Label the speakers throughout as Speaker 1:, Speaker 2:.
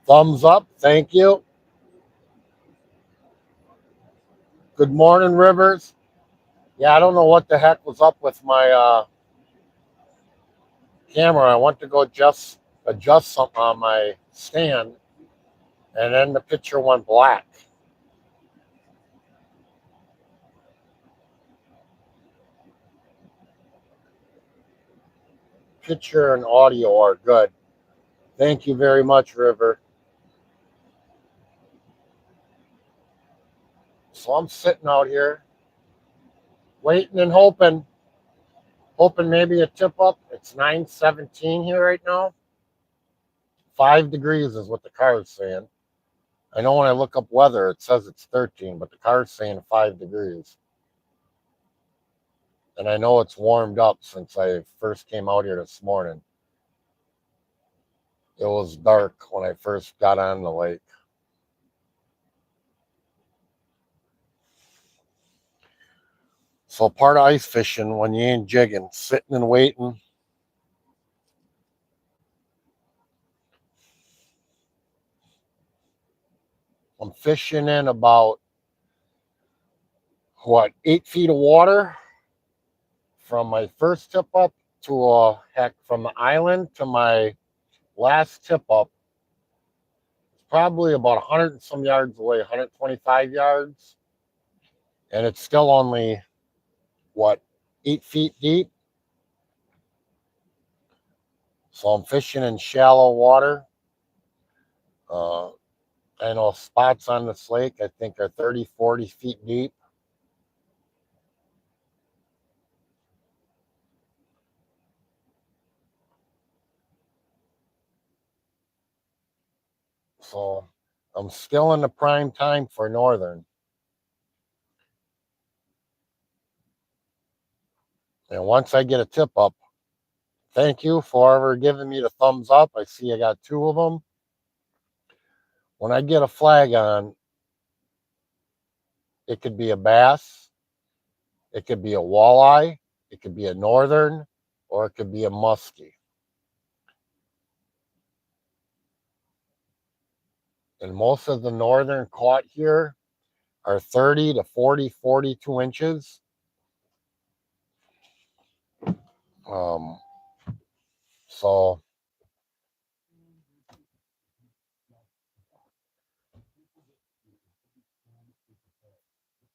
Speaker 1: Thumbs up. Thank you. Good morning, Rivers. Yeah, I don't know what the heck was up with my camera. I went to go just adjust something on my stand, and then the picture went black. Picture and audio are good. Thank you very much, River. So I'm sitting out here waiting and hoping maybe a tip up. It's 9:17 here right now. 5 degrees is what the car is saying. I know when I look up weather, it says it's 13, but the car is saying 5 degrees. And I know it's warmed up since I first came out here this morning. It was dark when I first got on the lake. So part of ice fishing when you ain't jigging, sitting and waiting. I'm fishing in about 8 feet of water from my first tip up to from the island to my last tip up. It's probably about 100 and some yards away, 125 yards, and it's still only what 8 feet deep. So I'm fishing in shallow water. Uh, I know spots on this lake I think are 30, 40 feet deep. So I'm still in the prime time for northern. And once I get a tip up, thank you for ever giving me the thumbs up. I see I got two of them. When I get a flag on, it could be a bass, it could be a walleye, it could be a northern, or it could be a muskie. And most of the northern caught here are 30 to 40, 42 inches. Um, so,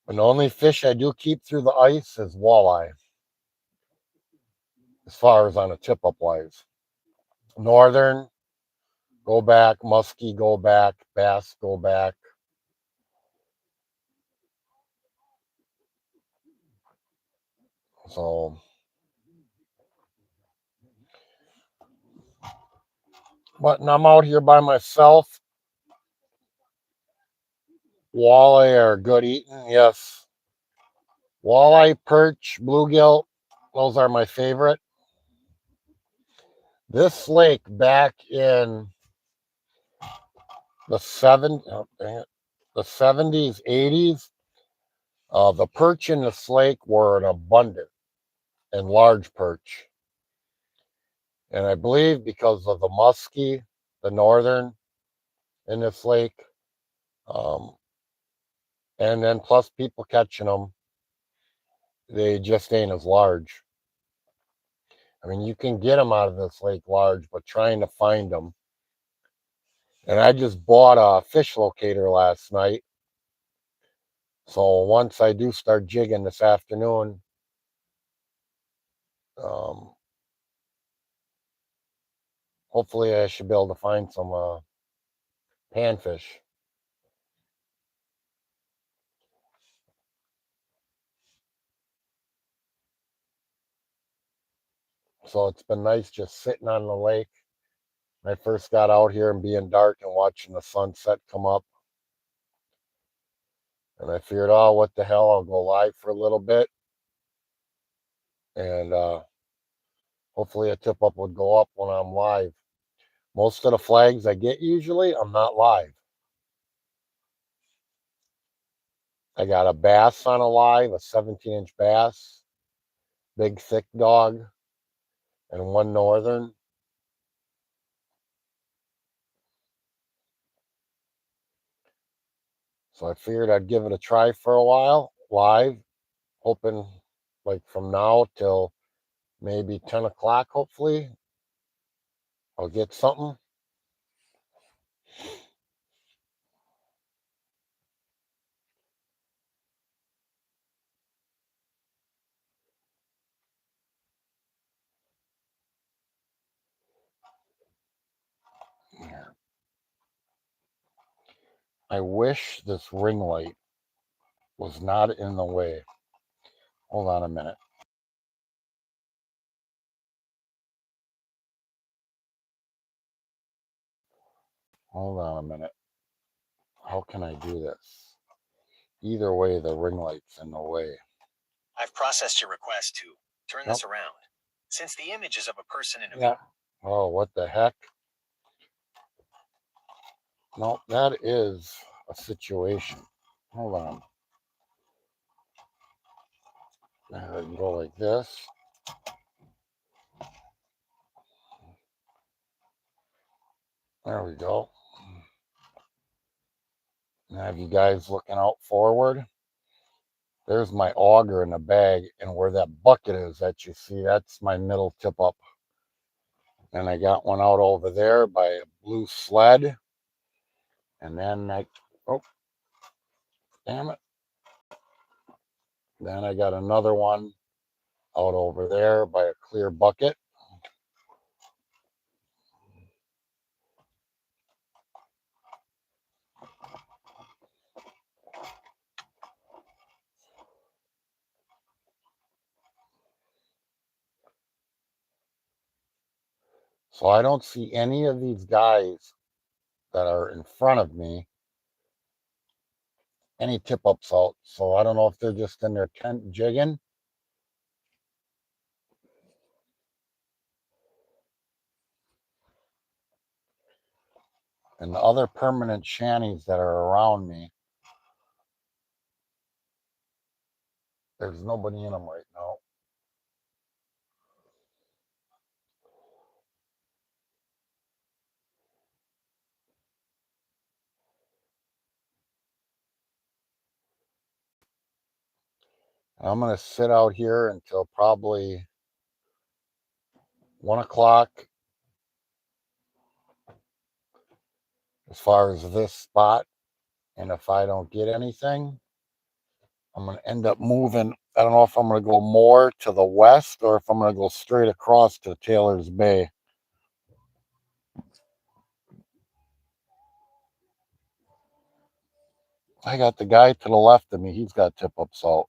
Speaker 1: and the only fish I do keep through the ice is walleye, as far as on a tip up wise. Northern, go back. Muskie, go back. Bass, go back. So, but I'm out here by myself. Walleye are good eating, yes. Walleye, perch, bluegill, those are my favorite. This lake back in the the 70s, 80s, the perch in this lake were an abundant and large perch. And I believe because of the muskie, the northern in this lake, um, and then plus people catching them, they just ain't as large. I mean, you can get them out of this lake large, but trying to find them. And I just bought a fish locator last night. So once I do start jigging this afternoon, um, hopefully I should be able to find some panfish. So it's been nice just sitting on the lake. I first got out here and being dark and watching the sunset come up. And I figured, oh, what the hell? I'll go live for a little bit. And hopefully a tip up would go up when I'm live. Most of the flags I get usually, I'm not live. I got a bass on a live, a 17-inch bass, big thick dog, and one northern. So I figured I'd give it a try for a while live, hoping like from now till maybe 10 o'clock, hopefully I'll get something. I wish this ring light was not in the way. Hold on a minute. Hold on a minute. How can I do this? Either way, the ring light's in the way.
Speaker 2: I've processed your request to turn this around. Since the image is of a person in a...
Speaker 1: Yeah. Oh, what the heck? No, that is a situation. Hold on. I can go like this. There we go. And have you guys looking out forward? There's my auger in the bag, and where that bucket is that you see, that's my middle tip up. And I got one out over there by a blue sled. And then oh, damn it. Then I got another one out over there by a clear bucket. So I don't see any of these guys that are in front of me, any tip ups out. So I don't know if they're just in their tent jigging. And the other permanent shanties that are around me, there's nobody in them right now. I'm going to sit out here until probably 1 o'clock as far as this spot. And if I don't get anything, I'm going to end up moving. I don't know if I'm going to go more to the west or if I'm going to go straight across to Taylor's Bay. I got the guy to the left of me. He's got tip up salt.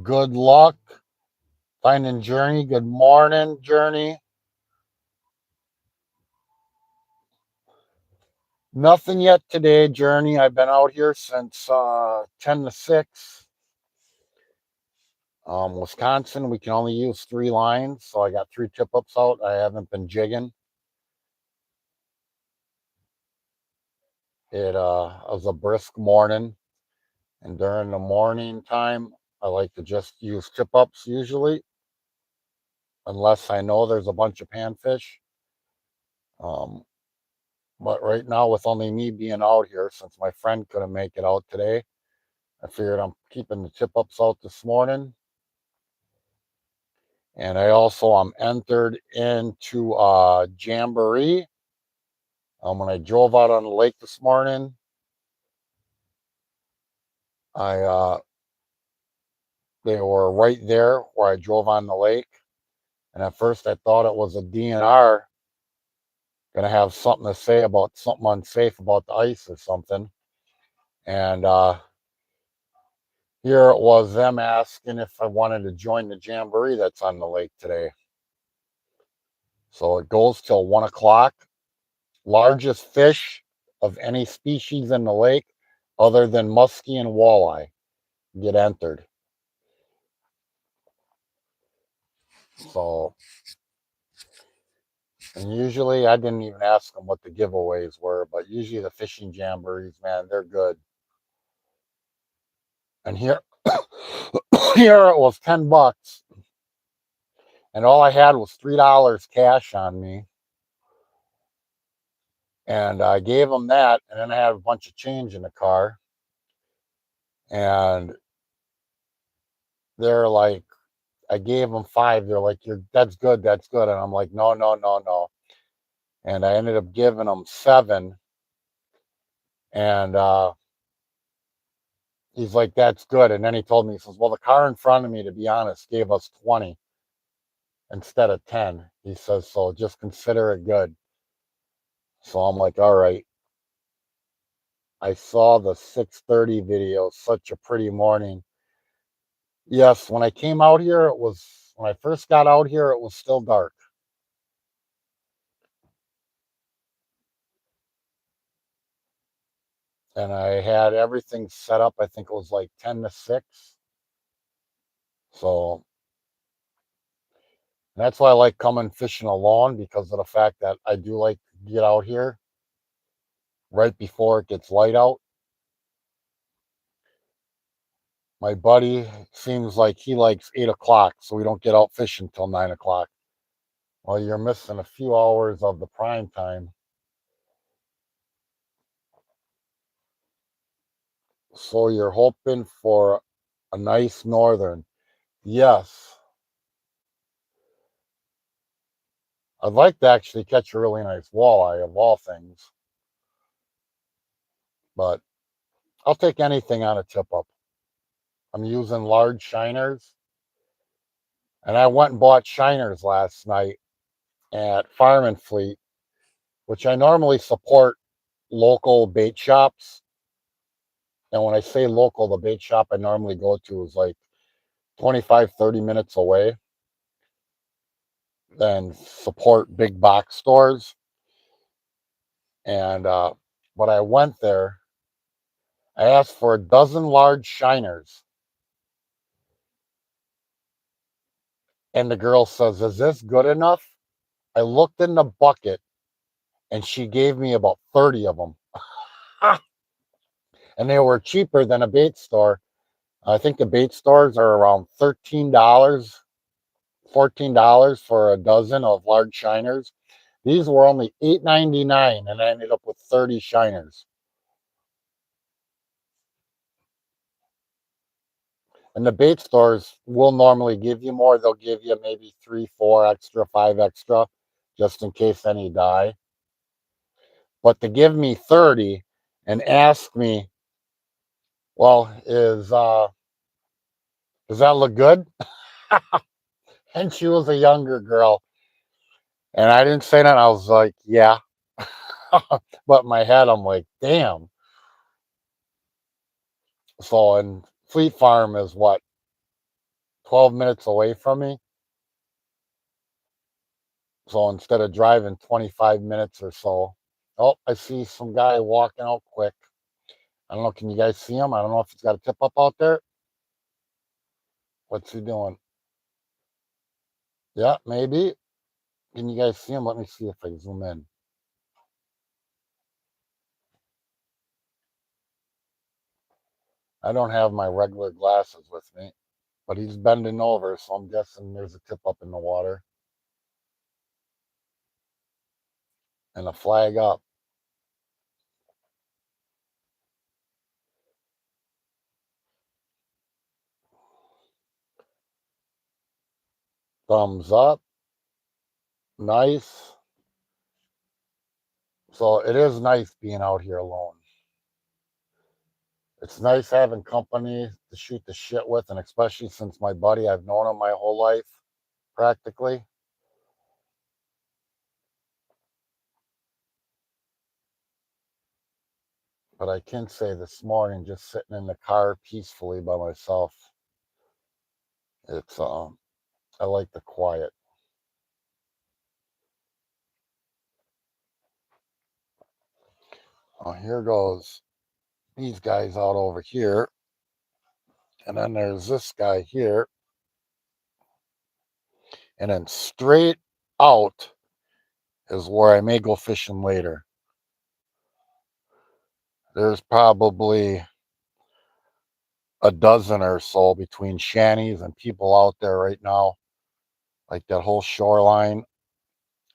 Speaker 1: Good luck finding Journey. Good morning, Journey. Nothing yet today, Journey. I've been out here since 10 to 6. Wisconsin, we can only use 3 lines, so I got 3 tip ups out. I haven't been jigging. It was a brisk morning, and during the morning time, I like to just use tip ups usually, unless I know there's a bunch of panfish. But right now, with only me being out here, since my friend couldn't make it out today, I figured I'm keeping the tip ups out this morning. And I also am entered into Jamboree. When I drove out on the lake this morning, they were right there where I drove on the lake. And at first I thought it was a DNR going to have something to say about something unsafe about the ice or something. And here it was them asking if I wanted to join the Jamboree that's on the lake today. So it goes till 1 o'clock. Largest fish of any species in the lake other than muskie and walleye get entered. So, and usually I didn't even ask them what the giveaways were, but usually the fishing jamborees, man, they're good. And here, here it was $10. And all I had was $3 cash on me. And I gave them that, and then I had a bunch of change in the car. And they're like, I gave them 5. They're like, that's good, that's good. And I'm like, no, no, no, no. And I ended up giving them 7. And he's like, that's good. And then he told me, he says, well, the car in front of me, to be honest, gave us 20 instead of 10. He says, so just consider it good. So I'm like, all right. I saw the 6:30 video, such a pretty morning. Yes, when I came out here, when I first got out here, it was still dark. And I had everything set up. I think it was like 10 to 6. So that's why I like coming fishing alone, because of the fact that I do like to get out here right before it gets light out. My buddy seems like he likes 8 o'clock, so we don't get out fishing till 9 o'clock. Well, you're missing a few hours of the prime time. So you're hoping for a nice northern. Yes. I'd like to actually catch a really nice walleye of all things, but I'll take anything on a tip up. I'm using large shiners, and I went and bought shiners last night at Farm and Fleet, which I normally support local bait shops. And when I say local, the bait shop I normally go to is like 25, 30 minutes away. Then support big box stores. And but I went there. I asked for a dozen large shiners. And the girl says, is this good enough? I looked in the bucket and she gave me about 30 of them. And they were cheaper than a bait store. I think the bait stores are around $13, $14 for a dozen of large shiners. These were only $8.99, and I ended up with 30 shiners. And the bait stores will normally give you more. They'll give you maybe 3, 4 extra, 5 extra, just in case any die. But to give me 30 and ask me, well, does that look good? And she was a younger girl. And I didn't say that. I was like, yeah. But in my head, I'm like, damn. So, and Fleet Farm is what, 12 minutes away from me? So instead of driving 25 minutes or so, oh, I see some guy walking out quick. I don't know. Can you guys see him? I don't know if he's got a tip up out there. What's he doing? Yeah, maybe. Can you guys see him? Let me see if I zoom in. I don't have my regular glasses with me, but he's bending over, so I'm guessing there's a tip up in the water and a flag up. Thumbs up. Nice. So it is nice being out here alone. It's nice having company to shoot the shit with, and especially since my buddy, I've known him my whole life, practically. But I can say this morning, just sitting in the car peacefully by myself, it's I like the quiet. Oh, here goes these guys out over here, and then there's this guy here, and then straight out is where I may go fishing later. There's probably a dozen or so between shanties and people out there right now. like that whole shoreline.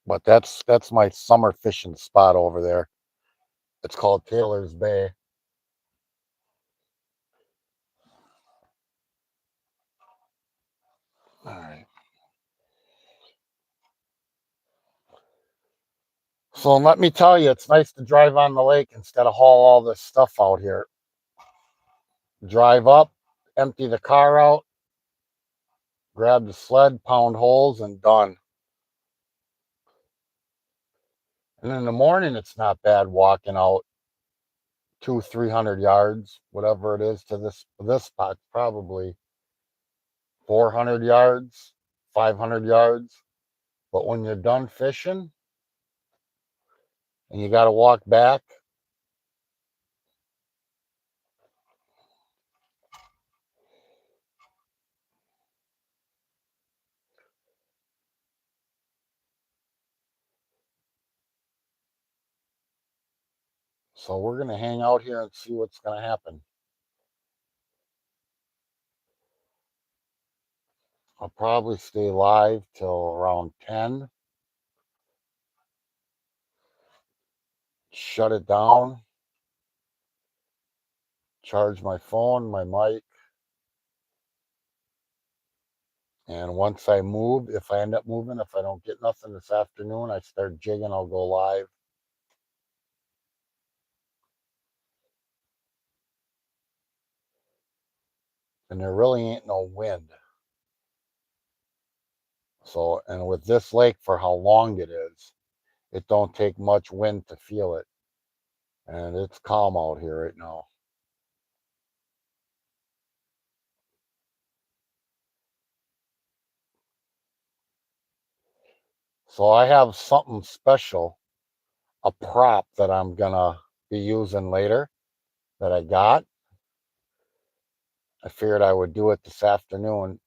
Speaker 1: But that's my summer fishing spot over there. It's called Taylor's Bay. All right. So let me tell you, it's nice to drive on the lake instead of haul all this stuff out here. Drive up, empty the car out, grab the sled, pound holes, and done. And in the morning, it's not bad walking out 200-300 yards, whatever it is, to this spot. Probably 400 yards, 500 yards. But when you're done fishing and you got to walk back, so we're going to hang out here and see what's going to happen. I'll probably stay live till around 10. Shut it down. Charge my phone, my mic. And once I move, if I end up moving, if I don't get nothing this afternoon, I start jigging, I'll go live. And there really ain't no wind. So, and with this lake, for how long it is, it don't take much wind to feel it. And it's calm out here right now. So I have something special, a prop that I'm gonna be using later that I got. I figured I would do it this afternoon.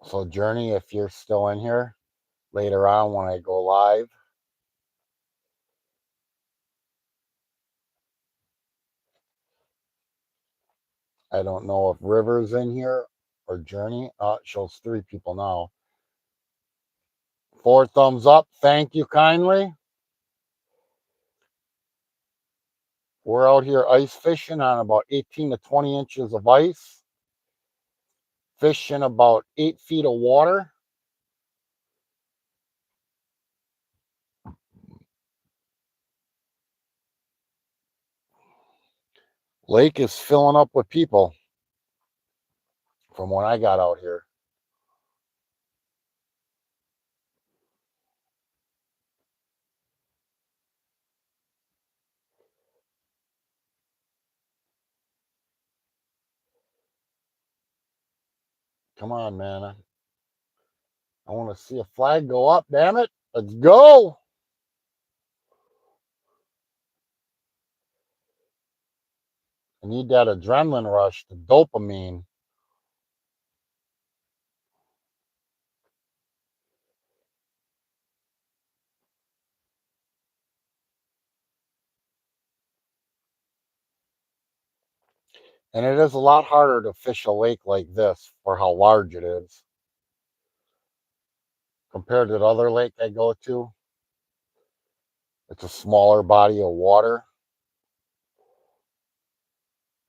Speaker 1: So Journey, if you're still in here later on when I go live, I don't know if River's in here or Journey. It shows 3 people now. 4 thumbs up. Thank you kindly. We're out here ice fishing on about 18 to 20 inches of ice. Fishing about 8 feet of water. Lake is filling up with people from when I got out here. Come on, man. I want to see a flag go up, damn it. Let's go. I need that adrenaline rush, the dopamine. And it is a lot harder to fish a lake like this for how large it is compared to the other lake I go to. It's a smaller body of water.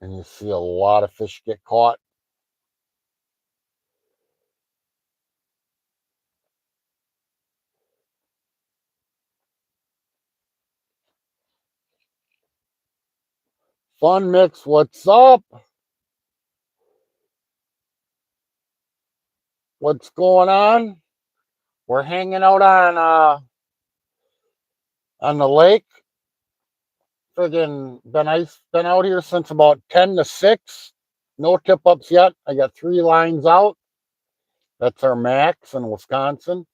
Speaker 1: And you see a lot of fish get caught. Fun Mix, what's up? What's going on? We're hanging out on the lake. Friggin' been out here since about 10 to 6. No tip ups yet. I got 3 lines out. That's our max in Wisconsin.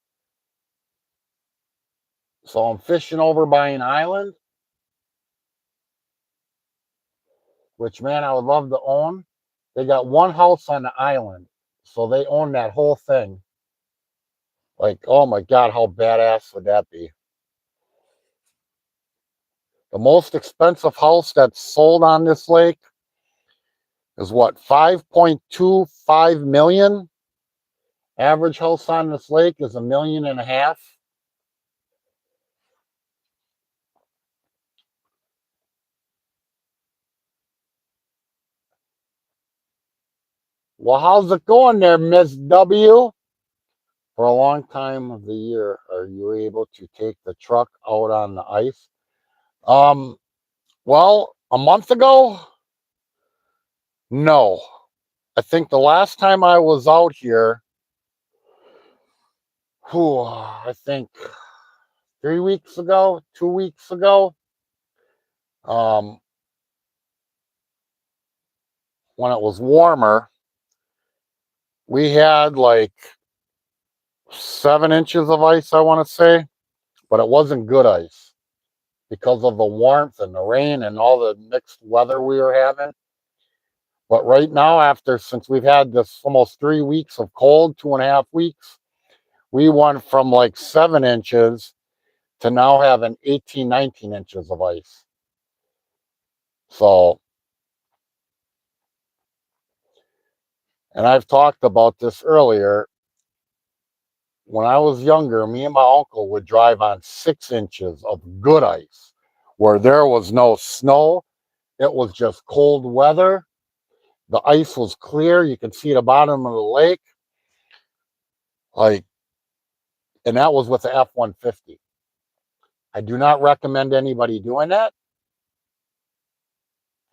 Speaker 1: So I'm fishing over by an island, which, man, I would love to own. They got one house on the island, so they own that whole thing. Like, oh my God, how badass would that be? The most expensive house that's sold on this lake is what, 5.25 million? Average house on this lake is 1.5 million. Well, how's it going there, Miss W? For a long time of the year, are you able to take the truck out on the ice? Um, well, a month ago, no. I think the last time I was out here, I think 3 weeks ago, 2 weeks ago, um, when it was warmer, we had like 7 inches of ice, I want to say, but it wasn't good ice because of the warmth and the rain and all the mixed weather we were having. But right now, since we've had this almost 3 weeks of cold, 2.5 weeks, we went from like 7 inches to now having 18, 19 inches of ice. So, and I've talked about this earlier. When I was younger, me and my uncle would drive on 6 inches of good ice where there was no snow. It was just cold weather. The ice was clear. You could see the bottom of the lake. Like, and that was with the F-150. I do not recommend anybody doing that.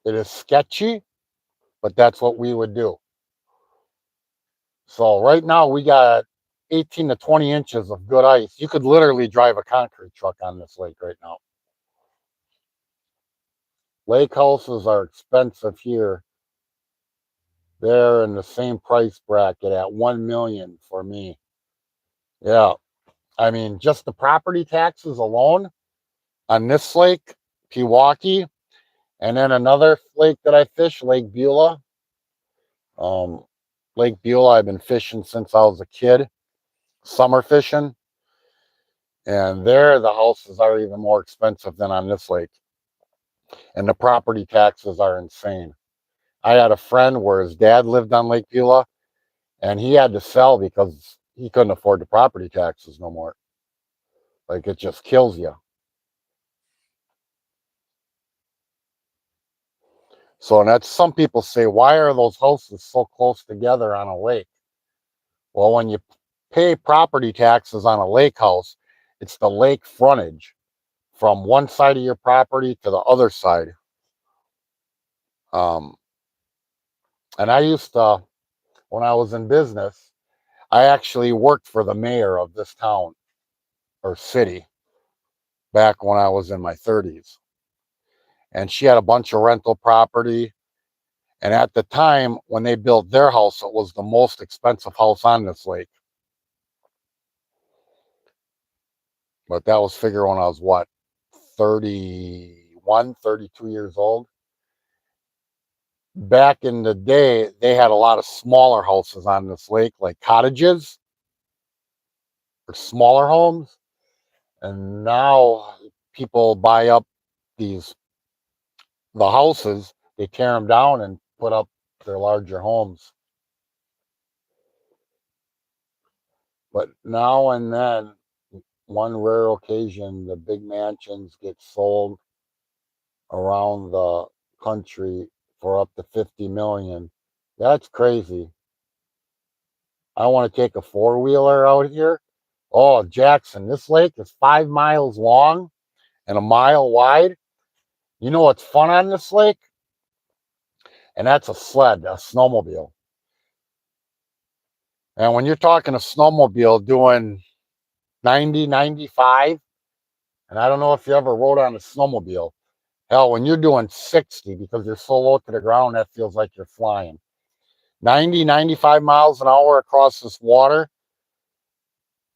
Speaker 1: It is sketchy, but that's what we would do. So right now we got 18 to 20 inches of good ice. You could literally drive a concrete truck on this lake right now. Lake houses are expensive here. They're in the same price bracket at 1 million for me. Yeah. I mean, just the property taxes alone on this lake, Pewaukee, and then another lake that I fish, Lake Beulah. Lake Beulah, I've been fishing since I was a kid, summer fishing. And there, the houses are even more expensive than on this lake. And the property taxes are insane. I had a friend where his dad lived on Lake Beulah, and he had to sell because he couldn't afford the property taxes no more. Like, it just kills you. So, and that's, some people say, why are those houses so close together on a lake? Well, when you pay property taxes on a lake house, it's the lake frontage from one side of your property to the other side. And I used to, when I was in business, I actually worked for the mayor of this town or city back when I was in my 30s. And she had a bunch of rental property. And at the time when they built their house, it was the most expensive house on this lake. But that was figure when I was what, 31, 32 years old. Back in the day, they had a lot of smaller houses on this lake, like cottages or smaller homes. And now people buy up the houses, they tear them down and put up their larger homes. But now and then, one rare occasion, the big mansions get sold around the country for up to 50 million. That's crazy. I want to take a four-wheeler out here. Oh, Jackson, this lake is 5 miles long and a mile wide. You know what's fun on this lake? And that's a sled, a snowmobile. And when you're talking a snowmobile doing 90, 95, and I don't know if you ever rode on a snowmobile. Hell, when you're doing 60, because you're so low to the ground, that feels like you're flying. 90, 95 miles an hour across this water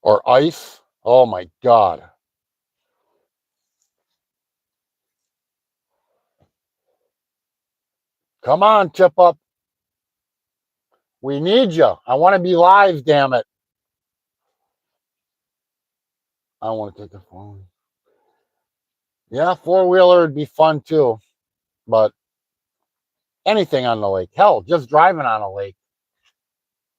Speaker 1: or ice. Oh my God. Come on, Tip Up. We need you. I want to be live, damn it. I want to take a phone. Yeah, four-wheeler would be fun too. But anything on the lake. Hell, just driving on a lake.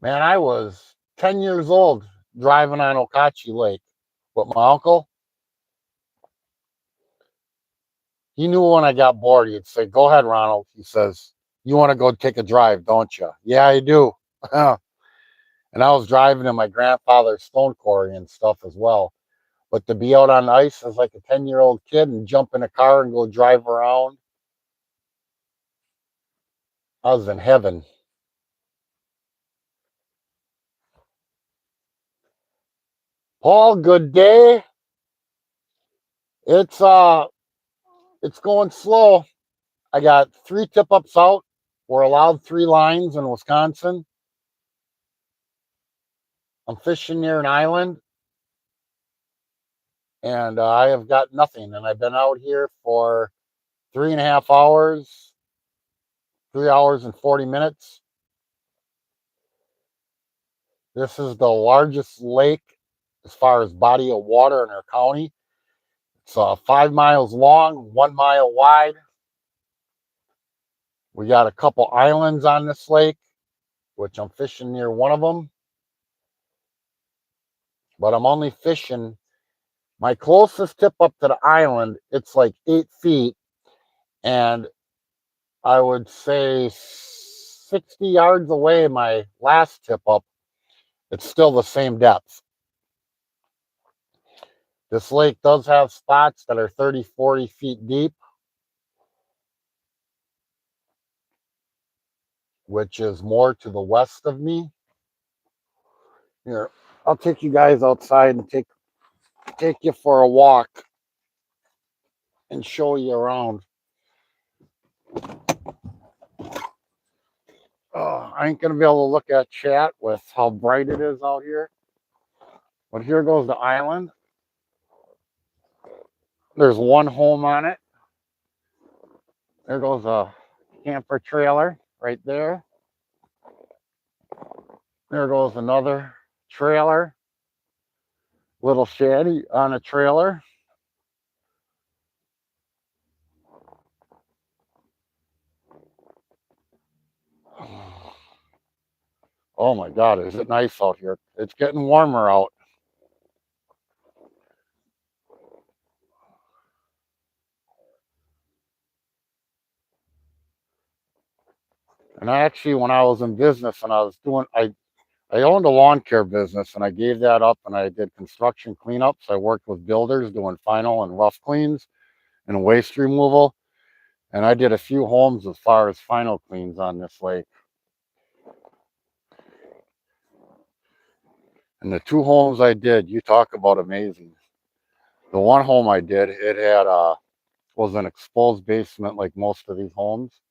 Speaker 1: Man, I was 10 years old driving on Okauchee Lake with my uncle. He knew when I got bored, he'd say, "Go ahead, Ronald." He says, "You want to go take a drive, don't you?" "Yeah, I do." And I was driving in my grandfather's stone quarry and stuff as well. But to be out on ice as like a 10-year-old kid and jump in a car and go drive around, I was in heaven. Paul, good day. It's it's going slow. I got 3 tip-ups out. We're allowed 3 lines in Wisconsin. I'm fishing near an island, and I have got nothing. And I've been out here for 3.5 hours, 3 hours and 40 minutes. This is the largest lake as far as body of water in our county. It's 5 miles long, 1 mile wide. We got a couple islands on this lake, which I'm fishing near one of them. But I'm only fishing my closest tip up to the island. It's like 8 feet. And I would say 60 yards away, my last tip up, it's still the same depth. This lake does have spots that are 30, 40 feet deep, which is more to the west of me. Here, I'll take you guys outside and take you for a walk and show you around. I ain't gonna be able to look at chat with how bright it is out here. But here goes the island. There's one home on it. There goes a camper trailer right there. There goes another trailer. Little shanty on a trailer. Oh my God, is it nice out here? It's getting warmer out. And I actually, when I was in business and I owned a lawn care business and I gave that up and I did construction cleanups. I worked with builders doing final and rough cleans and waste removal. And I did a few homes as far as final cleans on this lake. And the 2 homes I did, you talk about amazing. The one home I did, it had was an exposed basement like most of these homes.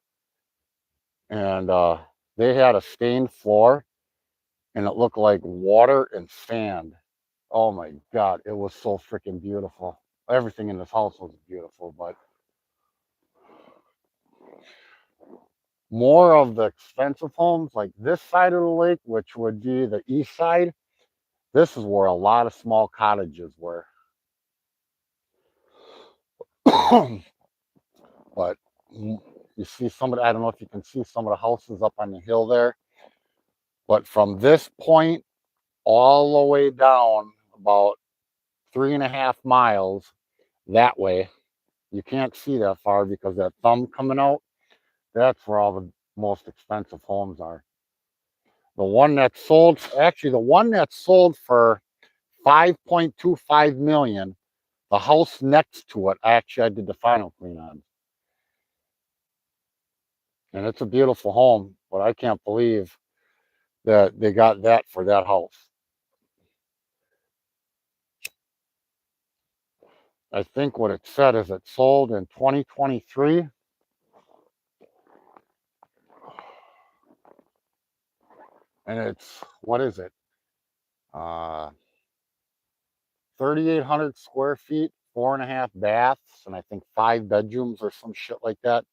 Speaker 1: And they had a stained floor and it looked like water and sand. Oh my God, it was so freaking beautiful. Everything in this house was beautiful, but more of the expensive homes, like this side of the lake, which would be the east side, this is where a lot of small cottages were. But you see some of the, I don't know if you can see some of the houses up on the hill there. But from this point all the way down about 3.5 miles that way, you can't see that far because that thumb coming out, that's where all the most expensive homes are. The one that sold, actually the one that sold for 5.25 million, the house next to it, actually I did the final clean on. And it's a beautiful home, but I can't believe that they got that for that house. I think what it said is it sold in 2023. And it's, what is it? 3,800 square feet, 4.5 baths, and I think 5 bedrooms or some shit like that.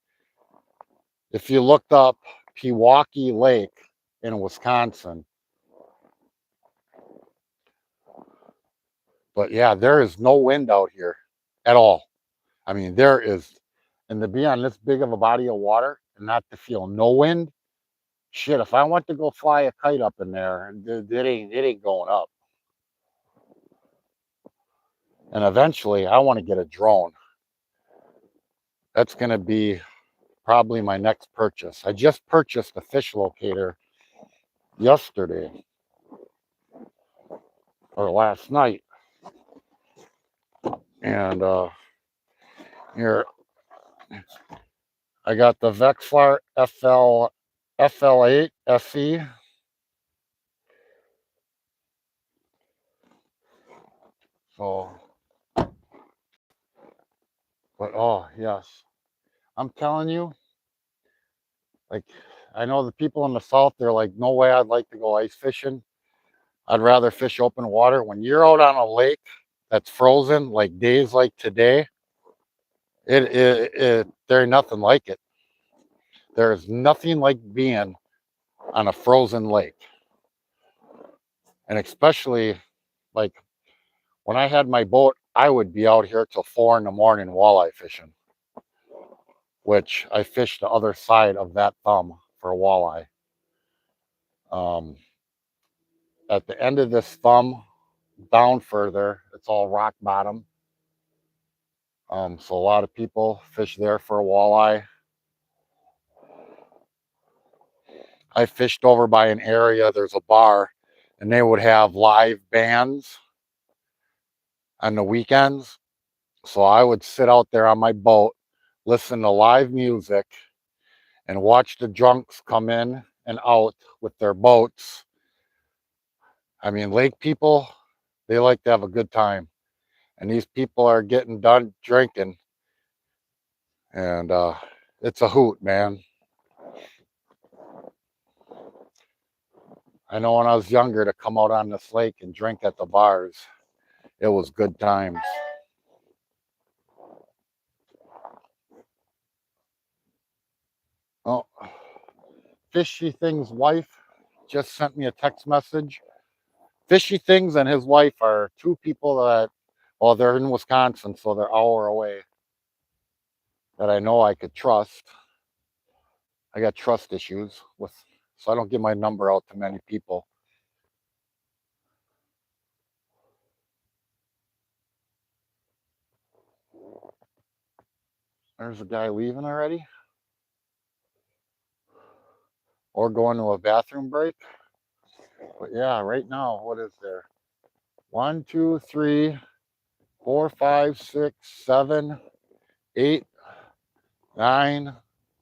Speaker 1: If you looked up Pewaukee Lake in Wisconsin, but yeah, there is no wind out here at all. I mean, there is, and to be on this big of a body of water, and not to feel no wind, shit, if I want to go fly a kite up in there, it ain't going up. And eventually, I want to get a drone. That's going to be probably my next purchase. I just purchased a fish locator yesterday or last night. And here, I got the Vexlar FL8 SE. So, but oh, yes. I'm telling you, like, I know the people in the South, they're like, no way I'd like to go ice fishing. I'd rather fish open water. When you're out on a lake that's frozen, like days like today, there ain't nothing like it. There's nothing like being on a frozen lake. And especially like when I had my boat, I would be out here till 4 in the morning walleye fishing, which I fished the other side of that thumb for walleye. At the end of this thumb, down further, it's all rock bottom. So a lot of people fish there for a walleye. I fished over by an area, there's a bar, and they would have live bands on the weekends. So I would sit out there on my boat, listen to live music, and watch the drunks come in and out with their boats. I mean, lake people, they like to have a good time. And these people are getting done drinking. And it's a hoot, man. I know when I was younger to come out on this lake and drink at the bars, it was good times. Oh, Fishy Things' wife just sent me a text message. Fishy Things and his wife are two people that, well, they're in Wisconsin, so they're an hour away, that I know I could trust. I got trust issues with, so I don't give my number out to many people. There's a guy leaving already, or going to a bathroom break. But yeah, right now, what is there? 1, 2, 3, 4, 5, 6, 7, 8, 9,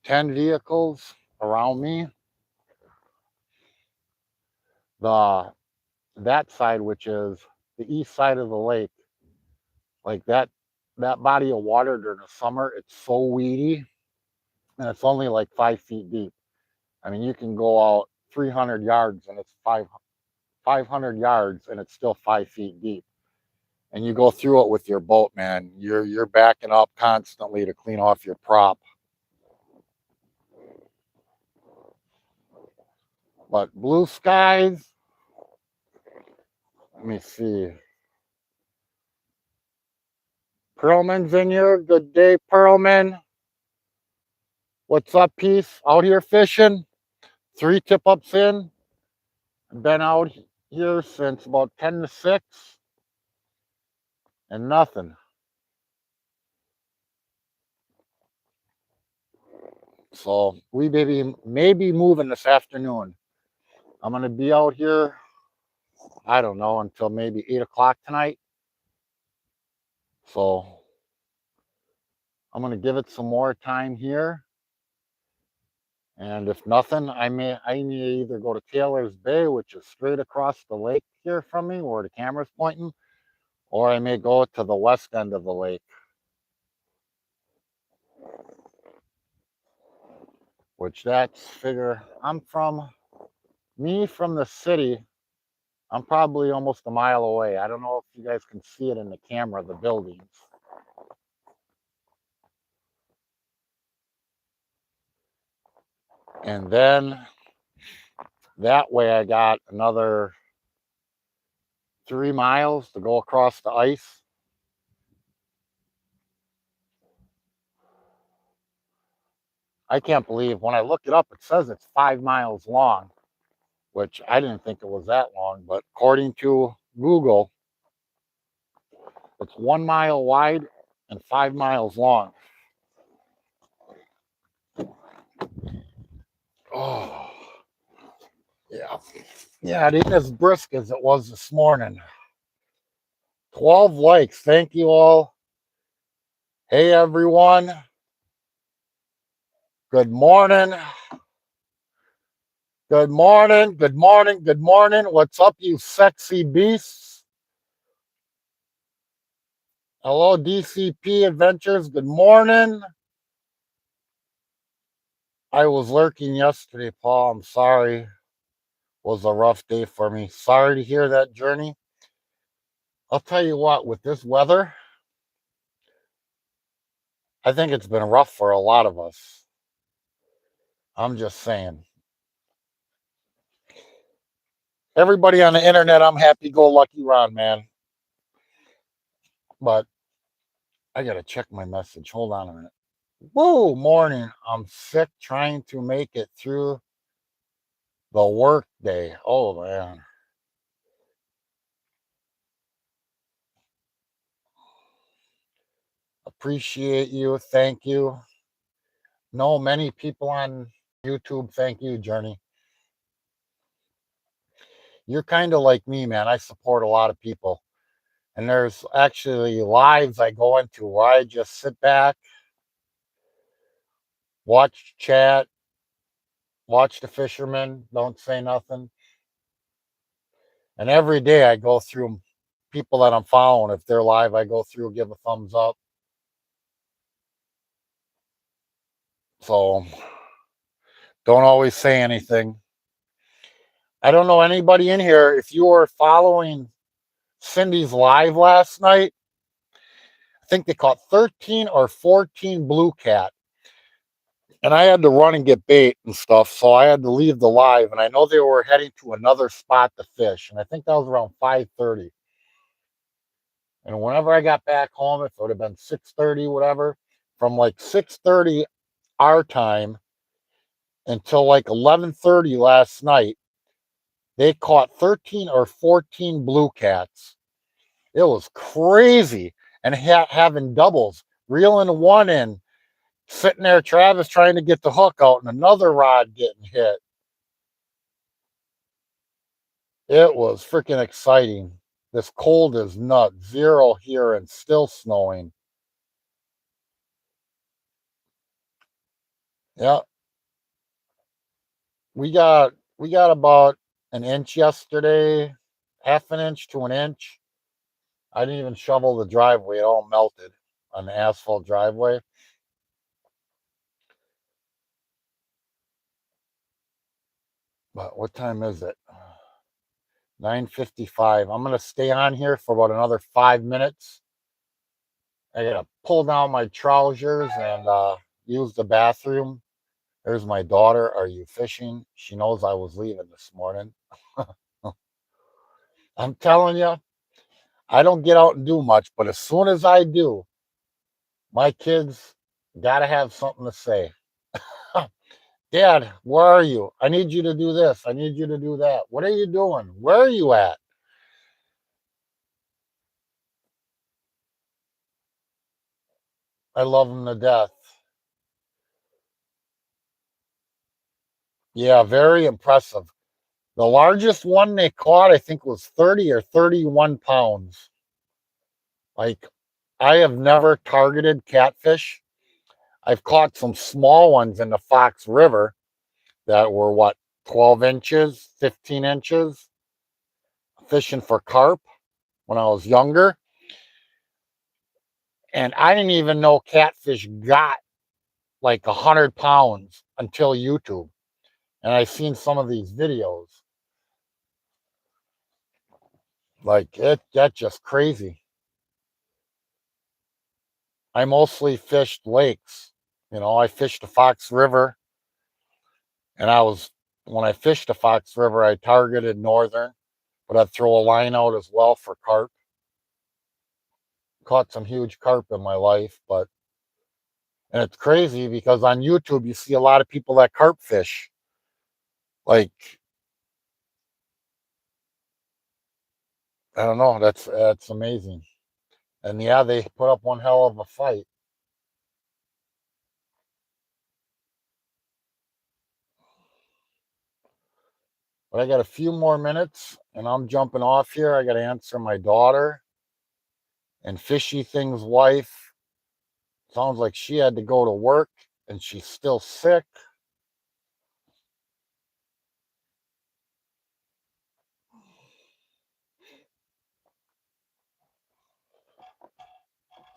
Speaker 1: 10 vehicles around me. That side, which is the east side of the lake, like that body of water during the summer, it's so weedy, and it's only like 5 feet deep. I mean, you can go out 300 yards and it's 500 yards and it's still 5 feet deep. And you go through it with your boat, man. You're backing up constantly to clean off your prop. But blue skies. Let me see. Pearlman's in here. Good day, Pearlman. What's up, Peace? Out here fishing. 3 tip-ups in. Been out here since about 10 to 6. And nothing. So we may be moving this afternoon. I'm going to be out here, I don't know, until maybe 8 o'clock tonight. So I'm going to give it some more time here. And if nothing, I may either go to Taylor's Bay, which is straight across the lake here from me, where the camera's pointing, or I may go to the west end of the lake, which that's figure from the city. I'm probably almost a mile away. I don't know if you guys can see it in the camera, the buildings. And then that way I got another 3 miles to go across the ice. I can't believe when I look it up, it says it's 5 miles long, which I didn't think it was that long, but according to Google, it's 1 mile wide and 5 miles long. Oh, yeah. Yeah, it ain't as brisk as it was this morning. 12 likes. Thank you all. Hey, everyone. Good morning. Good morning. Good morning. Good morning. What's up, you sexy beasts? Hello, DCP Adventures. Good morning. I was lurking yesterday, Paul. I'm sorry. It was a rough day for me. Sorry to hear that, Journey. I'll tell you what, with this weather, I think it's been rough for a lot of us. I'm just saying. Everybody on the internet, I'm happy-go-lucky Ron, man. But I got to check my message. Hold on a minute. Whoa, morning. I'm sick trying to make it through the work day. Oh, man. Appreciate you. Thank you. Know many people on YouTube. Thank you, Journey. You're kind of like me, man. I support a lot of people. And there's actually lives I go into where I just sit back, watch chat, watch the fishermen, don't say nothing. And every day I go through people that I'm following. If they're live, I go through, give a thumbs up. So don't always say anything. I don't know anybody in here. If you were following Cindy's live last night, I think they caught 13 or 14 blue cat. And I had to run and get bait and stuff. So I had to leave the live. And I know they were heading to another spot to fish. And I think that was around 5:30. And whenever I got back home, if it would have been 6:30, whatever, from like 6:30 our time until like 11:30 last night, they caught 13 or 14 blue cats. It was crazy. And having doubles, reeling one in, sitting there, Travis trying to get the hook out, and another rod getting hit. It was freaking exciting. This cold is nuts. 0 here and still snowing. Yeah. We got about an inch yesterday, half an inch to an inch. I didn't even shovel the driveway. It all melted on the asphalt driveway. But what time is it? 9:55. I'm going to stay on here for about another 5 minutes. I got to pull down my trousers and use the bathroom. There's my daughter. Are you fishing? She knows I was leaving this morning. I'm telling you, I don't get out and do much, but as soon as I do, my kids got to have something to say. Dad, where are you? I need you to do this. I need you to do that. What are you doing? Where are you at? I love them to death. Yeah, very impressive. The largest one they caught, I think, was 30 or 31 pounds. Like, I have never targeted catfish. I've caught some small ones in the Fox River that were, what, 12 inches, 15 inches, fishing for carp when I was younger. And I didn't even know catfish got like 100 pounds until YouTube. And I've seen some of these videos. Like, that's just crazy. I mostly fished lakes. I fished the Fox River. And when I fished the Fox River, I targeted northern, but I'd throw a line out as well for carp. Caught some huge carp in my life, but And it's crazy because on YouTube, you see a lot of people that carp fish. Like, I don't know. That's amazing. And yeah, they put up one hell of a fight. But I got a few more minutes and I'm jumping off here. I got to answer my daughter and Fishy Thing's wife. Sounds like she had to go to work and she's still sick.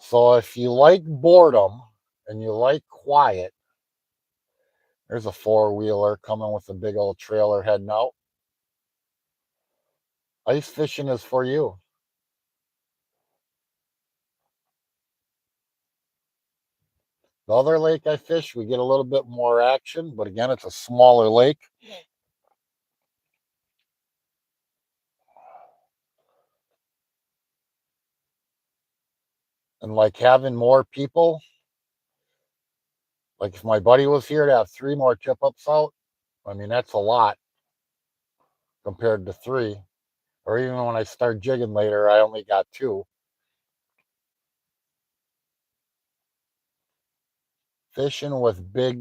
Speaker 1: So if you like boredom and you like quiet, there's a four-wheeler coming with a big old trailer heading out. Ice fishing is for you. The other lake I fish, we get a little bit more action, but again, it's a smaller lake. And like having more people, like if my buddy was here to have 3 more tip ups out, I mean, that's a lot compared to 3. Or even when I start jigging later, I only got 2. Fishing with Big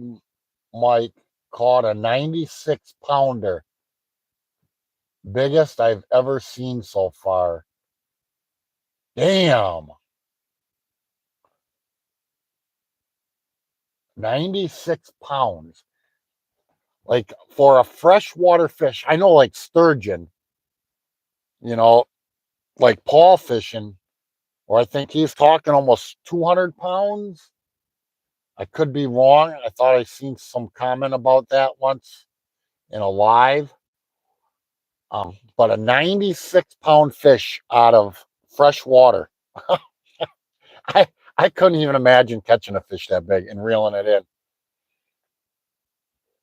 Speaker 1: Mike caught a 96 pounder. Biggest I've ever seen so far. Damn. 96 pounds. Like for a freshwater fish, I know like sturgeon, you know, like Paul fishing, or I think he's talking almost 200 pounds. I could be wrong. I thought I seen some comment about that once in a live. But a 96-pound fish out of fresh water. I I couldn't even imagine catching a fish that big and reeling it in.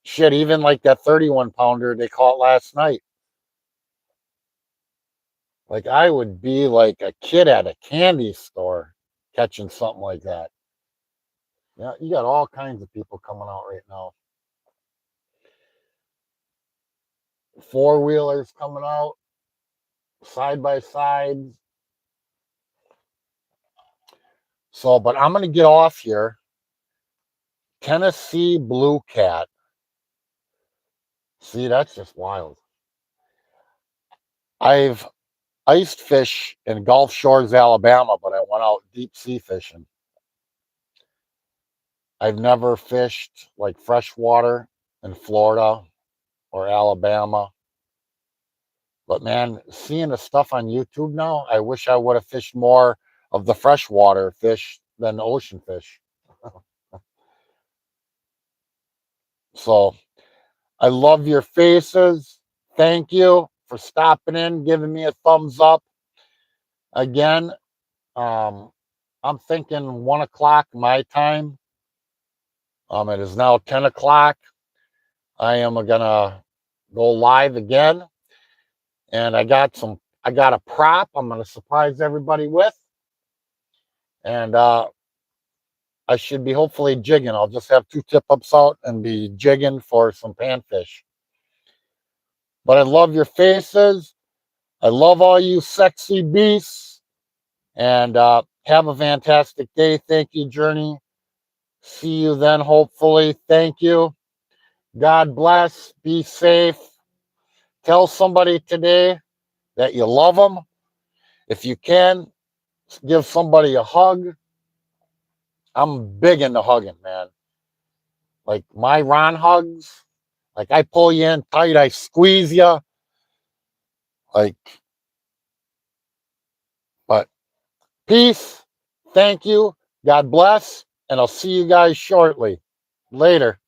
Speaker 1: Shit, even like that 31 pounder they caught last night. Like I would be like a kid at a candy store catching something like that. Yeah, you got all kinds of people coming out right now. Four-wheelers coming out, side by sides. So, but I'm gonna get off here. Tennessee blue cat. See, that's just wild. I've iced fish in Gulf Shores, Alabama, but I went out deep sea fishing. I've never fished like freshwater in Florida or Alabama. But man, seeing the stuff on YouTube now, I wish I would have fished more of the freshwater fish than the ocean fish. So I love your faces. Thank you for stopping in, giving me a thumbs up. Again, I'm thinking 1 o'clock my time. It is now 10 o'clock. I am gonna go live again. And I got a prop I'm gonna surprise everybody with. And I should be hopefully jigging. I'll just have 2 tip ups out and be jigging for some panfish. But I love your faces. I love all you sexy beasts. And have a fantastic day. Thank you, Journey. See you then, hopefully. Thank you. God bless. Be safe. Tell somebody today that you love them. If you can, give somebody a hug. I'm big into hugging, man. Like my Ron hugs. Like I pull you in tight, I squeeze you. Like, but peace. Thank you. God bless. And I'll see you guys shortly. Later.